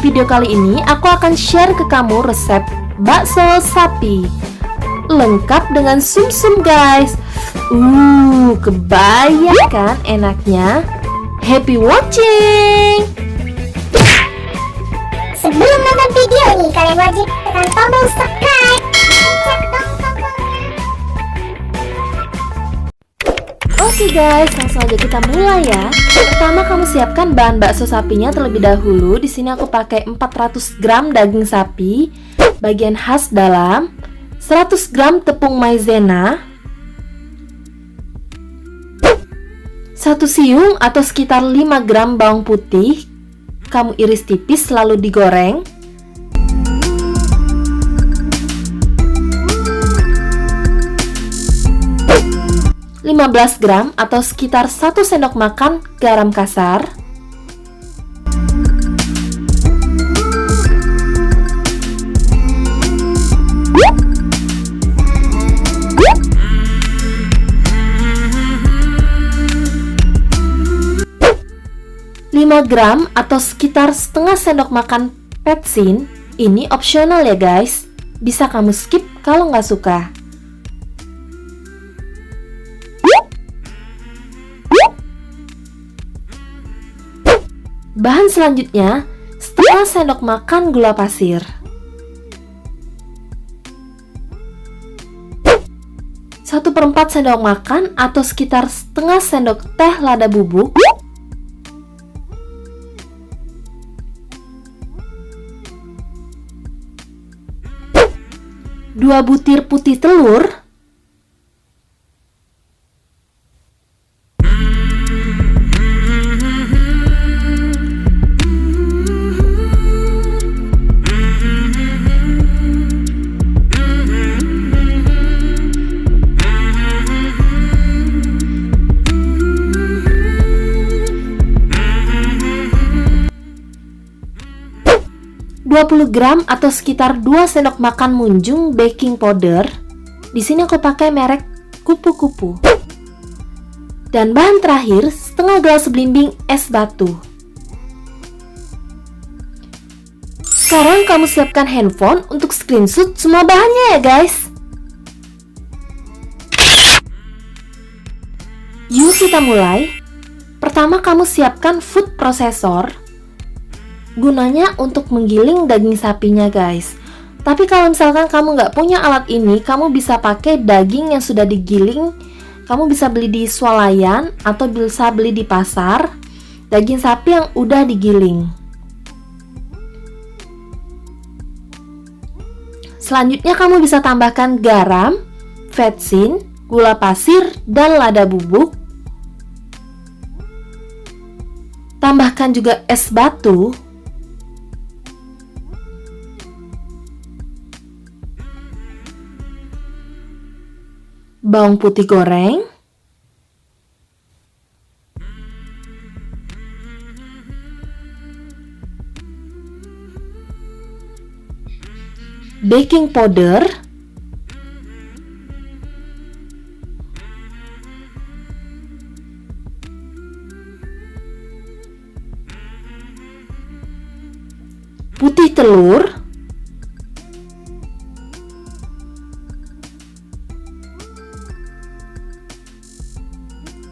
video kali ini aku akan share ke kamu resep bakso sapi lengkap dengan sum-sum guys. Kebayang kan enaknya? Happy watching! Sebelum nonton video ini, kalian wajib tekan tombol subscribe. Pencet dong tombolnya. Oke guys, langsung aja kita mulai ya. Pertama kamu siapkan bahan bakso sapinya terlebih dahulu. Di sini aku pakai 400 gram daging sapi, bagian khas dalam, 100 gram tepung maizena, 1 siung atau sekitar 5 gram bawang putih. Kamu iris tipis lalu digoreng. (15 gram atau sekitar 1 sendok makan garam kasar. Gram atau sekitar setengah sendok makan petsin. Ini opsional ya guys, bisa kamu skip kalau nggak suka. Bahan selanjutnya, setengah sendok makan gula pasir, 1/4 sendok makan atau sekitar setengah sendok teh lada bubuk, 2 butir putih telur, 20 gram atau sekitar 2 sendok makan munjung baking powder. Di sini aku pakai merek kupu-kupu. Dan bahan terakhir, setengah gelas belimbing es batu. Sekarang kamu siapkan handphone untuk screenshot semua bahannya ya guys. Yuk kita mulai. Pertama kamu siapkan food processor. Gunanya untuk menggiling daging sapinya guys. Tapi kalau misalkan kamu nggak punya alat ini, kamu bisa pakai daging yang sudah digiling. Kamu bisa beli di swalayan atau bisa beli di pasar daging sapi yang udah digiling. Selanjutnya kamu bisa tambahkan garam, vetsin, gula pasir, dan lada bubuk. Tambahkan juga es batu, bawang putih goreng, baking powder, putih telur,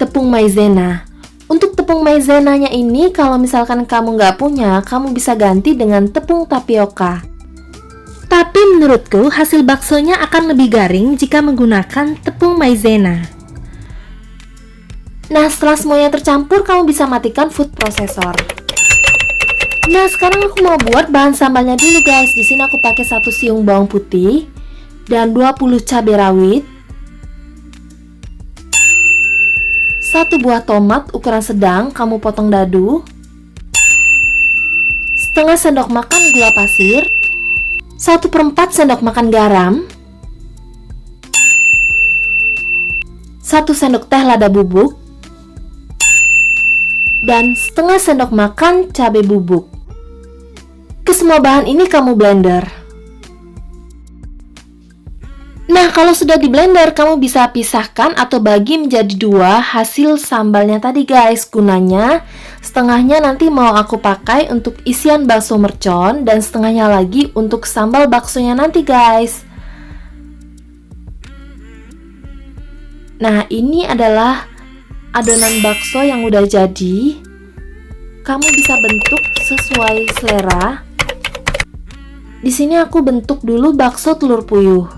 tepung maizena. Untuk tepung maizenanya ini, kalau misalkan kamu nggak punya, kamu bisa ganti dengan tepung tapioka. Tapi menurutku hasil baksonya akan lebih garing jika menggunakan tepung maizena. Nah, setelah semuanya tercampur, kamu bisa matikan food processor. Nah, sekarang aku mau buat bahan sambalnya dulu guys. Di sini aku pakai 1 siung bawang putih dan 20 cabai rawit, 1 buah tomat ukuran sedang kamu potong dadu, setengah sendok makan gula pasir, 1/4 sendok makan garam, 1 sendok teh lada bubuk, dan setengah sendok makan cabai bubuk. Kesemua bahan ini kamu blender. Nah, kalau sudah di blender, kamu bisa pisahkan atau bagi menjadi dua hasil sambalnya tadi guys. Gunanya, setengahnya nanti mau aku pakai untuk isian bakso mercon dan setengahnya lagi untuk sambal baksonya nanti guys. Nah, ini adalah adonan bakso yang udah jadi. Kamu bisa bentuk sesuai selera. Di sini aku bentuk dulu bakso telur puyuh.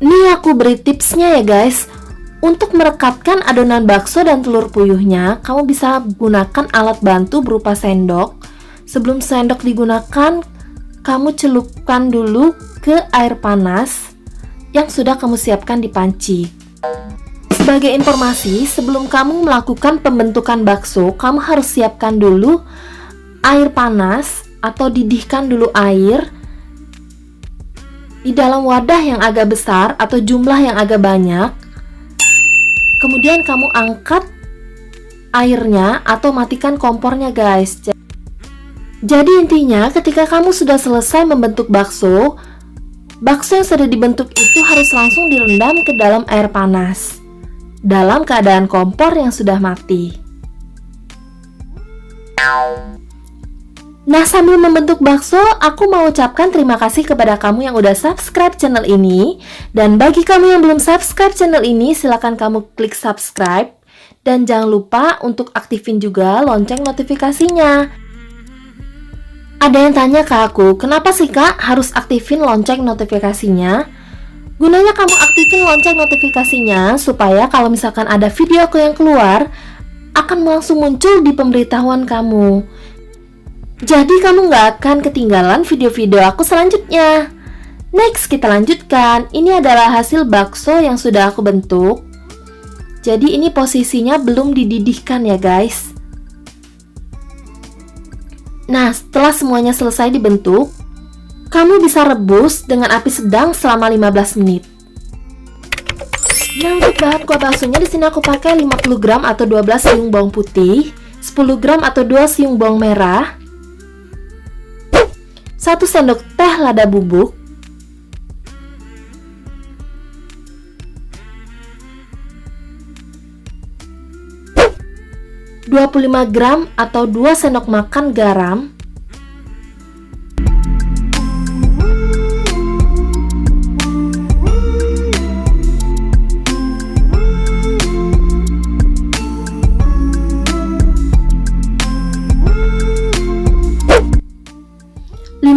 Nih aku beri tipsnya ya guys. Untuk merekatkan adonan bakso dan telur puyuhnya, kamu bisa gunakan alat bantu berupa sendok. Sebelum sendok digunakan, kamu celupkan dulu ke air panas yang sudah kamu siapkan di panci. Sebagai informasi, sebelum kamu melakukan pembentukan bakso, kamu harus siapkan dulu air panas atau didihkan dulu air di dalam wadah yang agak besar atau jumlah yang agak banyak. Kemudian kamu angkat airnya atau matikan kompornya guys. Jadi intinya ketika kamu sudah selesai membentuk bakso, bakso yang sudah dibentuk itu harus langsung direndam ke dalam air panas dalam keadaan kompor yang sudah mati. Nah, sambil membentuk bakso, aku mau ucapkan terima kasih kepada kamu yang udah subscribe channel ini. Dan bagi kamu yang belum subscribe channel ini, silakan kamu klik subscribe. Dan jangan lupa untuk aktifin juga lonceng notifikasinya. Ada yang tanya ke aku, kenapa sih kak harus aktifin lonceng notifikasinya? Gunanya kamu aktifin lonceng notifikasinya supaya kalau misalkan ada video aku yang keluar, akan langsung muncul di pemberitahuan kamu. Jadi kamu nggak akan ketinggalan video-video aku selanjutnya. Next, kita lanjutkan. Ini adalah hasil bakso yang sudah aku bentuk. Jadi ini posisinya belum dididihkan ya guys. Nah, setelah semuanya selesai dibentuk, kamu bisa rebus dengan api sedang selama 15 menit. Nah, untuk bahan kuah baksonya di sini aku pakai 50 gram atau 12 siung bawang putih, 10 gram atau 2 siung bawang merah, 1 sendok teh lada bubuk, 25 gram atau 2 sendok makan garam,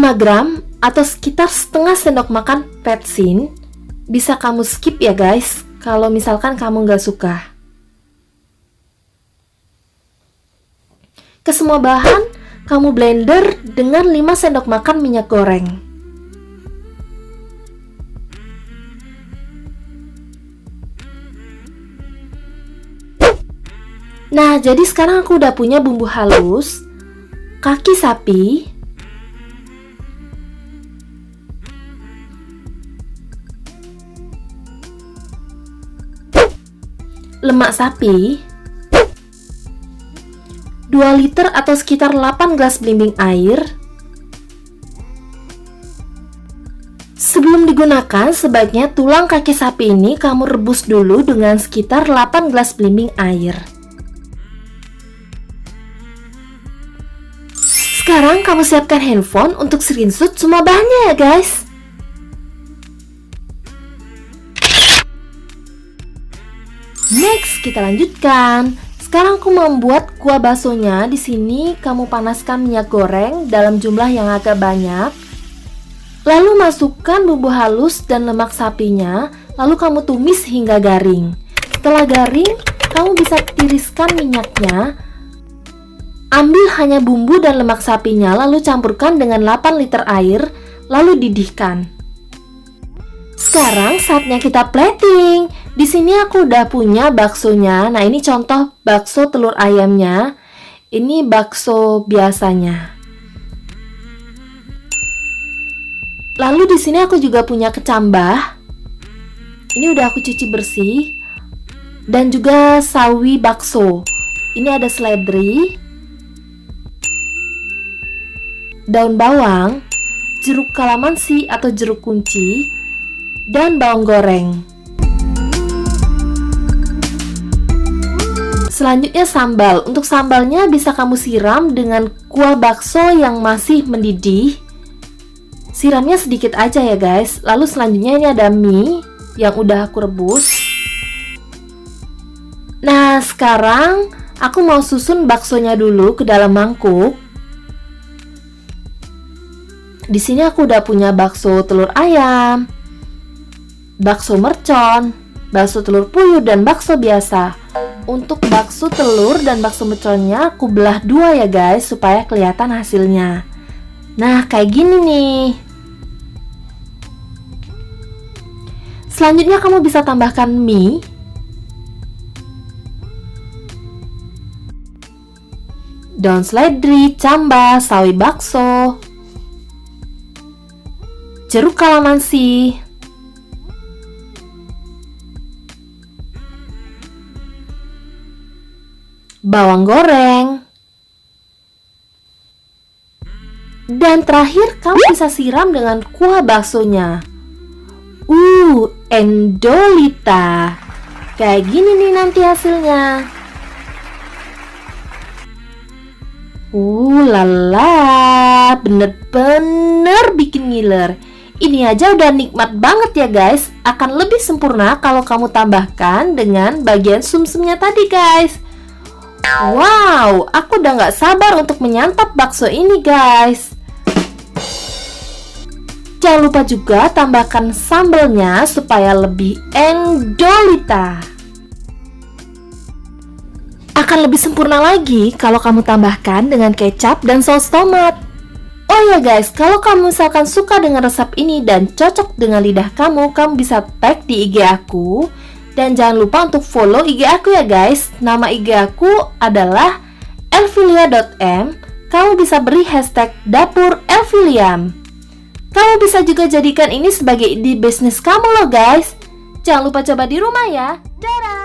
5 gram atau sekitar setengah sendok makan vetsin. Bisa kamu skip ya guys kalau misalkan kamu nggak suka. Ke semua bahan kamu blender dengan 5 sendok makan minyak goreng. Nah, jadi sekarang aku udah punya bumbu halus, kaki sapi, lemak sapi, 2 liter atau sekitar 8 gelas belimbing air. Sebelum digunakan, sebaiknya tulang kaki sapi ini kamu rebus dulu dengan sekitar 8 gelas belimbing air. Sekarang kamu siapkan handphone untuk screenshot semua bahannya ya guys. Next, kita lanjutkan. Sekarang aku membuat kuah baksonya. Di sini kamu panaskan minyak goreng dalam jumlah yang agak banyak. Lalu masukkan bumbu halus dan lemak sapinya. Lalu kamu tumis hingga garing. Setelah garing, kamu bisa tiriskan minyaknya. Ambil hanya bumbu dan lemak sapinya, lalu campurkan dengan 8 liter air, lalu didihkan. Sekarang saatnya kita plating. Di sini aku udah punya baksonya. Nah, ini contoh bakso telur ayamnya. Ini bakso biasanya. Lalu di sini aku juga punya kecambah. Ini udah aku cuci bersih. Dan juga sawi bakso. Ini ada seledri, daun bawang, jeruk kalamansi atau jeruk kunci, dan bawang goreng. Selanjutnya sambal. Untuk sambalnya bisa kamu siram dengan kuah bakso yang masih mendidih. Siramnya sedikit aja ya guys. Lalu selanjutnya ini ada mie yang udah aku rebus. Nah, sekarang aku mau susun baksonya dulu ke dalam mangkuk. Di sini aku udah punya bakso telur ayam, bakso mercon, bakso telur puyuh, dan bakso biasa. Untuk bakso telur dan bakso merconnya aku belah dua ya guys, supaya kelihatan hasilnya. Nah, kayak gini nih. Selanjutnya kamu bisa tambahkan mie, daun seledri, camba, sawi bakso, jeruk kalamansi, bawang goreng, dan terakhir kamu bisa siram dengan kuah baksonya. Endolita. Kayak gini nih nanti hasilnya. Lala, bener-bener bikin ngiler. Ini aja udah nikmat banget ya guys. Akan lebih sempurna kalau kamu tambahkan dengan bagian sumsumnya tadi guys. Wow, aku udah gak sabar untuk menyantap bakso ini guys. Jangan lupa juga tambahkan sambalnya supaya lebih endolita. Akan lebih sempurna lagi kalau kamu tambahkan dengan kecap dan saus tomat. Oh ya guys, kalau kamu misalkan suka dengan resep ini dan cocok dengan lidah kamu, kamu bisa tag di IG aku. Dan jangan lupa untuk follow IG aku ya guys. Nama IG aku adalah elfilia.m. Kamu bisa beri hashtag dapur Elfiliam. Kamu bisa juga jadikan ini sebagai ide bisnis kamu loh guys. Jangan lupa coba di rumah ya. Dadah!